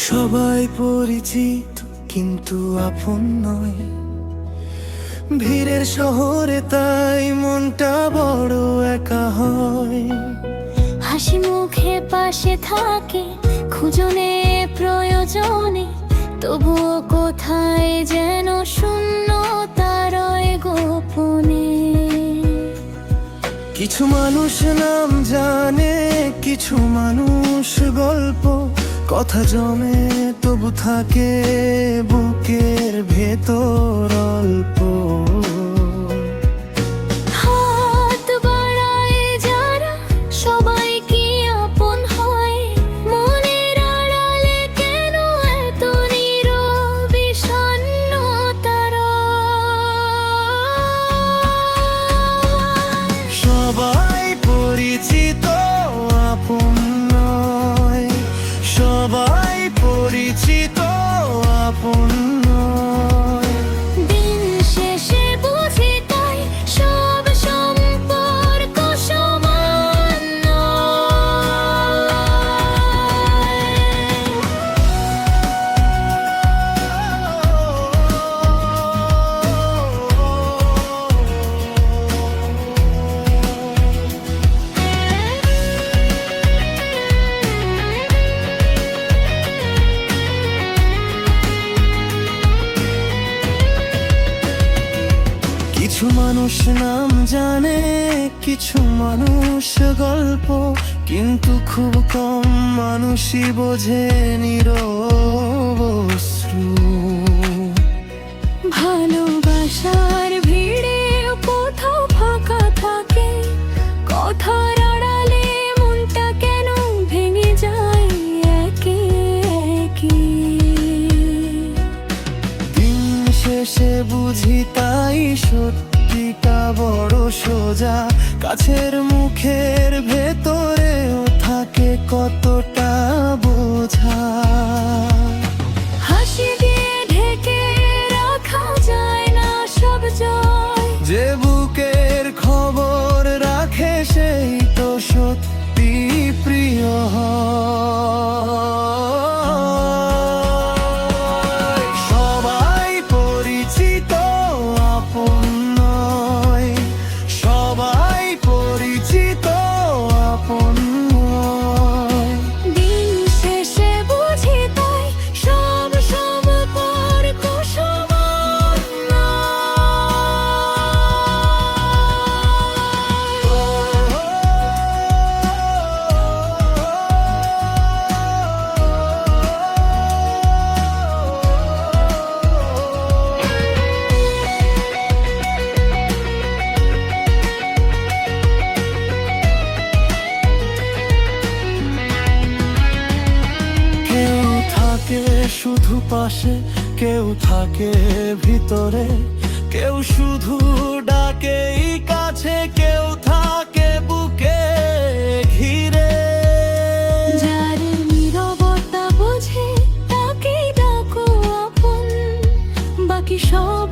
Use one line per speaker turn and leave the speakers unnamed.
সবাই পরিচিত কিন্তু আপন নয়, ভিড়ের শহরে তাই মনটা বড় একা হয়।
হাসি মুখে পাশে থাকে খুঁজনে প্রয়োজনে, তবুও কোথায় যেন শূন্যতা রয় গোপনে।
কিছু মানুষ নাম জানে, কিছু মানুষ গল্প, কথা জমে তবু থাকে বুকের ভেতর অল্প।
হাত বাড়ায় যারা সবাই কি আপন হয়, মনের আড়ালে কেন এত নীরব বিষণ্ণতা রয়?
সবাই পরিচিত আপন নয়, সবাই পরিচিত আপন নয়।
দিন শেষে বুঝি তাই সব সম্পর্ক সমান
কিছু মানুষ নাম জানে, কিছু মানুষ গল্প, কিন্তু খুব কম মানুষই বোঝে নীরব অশ্রু।
ভালোবাসার ভিড়ে কোথাও ফাঁকা থাকে, কথার আড়ালে মনটা কেন ভেঙে যায় একে একে।
দিন শেষে বুঝি তাই সত্যিটা বড় সোজা, কাছের মুখের ভেতরেও থাকে কতটা বোঝা।
হাসি দিয়ে ঢেকে রাখা যায় না সব জয়,
যে বুকের খবর রাখে সেই তো সত্যি প্রিয় হয়। সবাই পরিচিত আপন নয়, সবাই পরিচিত আপন নয়।
দিন শেষে বুঝি তাই সব সম্পর্ক সমান
কেউ থাকে শুধু পাশে, কেউ থাকে ভিতরে, কেউ শুধু ডাকেই কাছে, কেউ থাকে বুকে ঘিরে।
যার নীরবতা বোঝে তাকেই ডাকো আপন, বাকি সব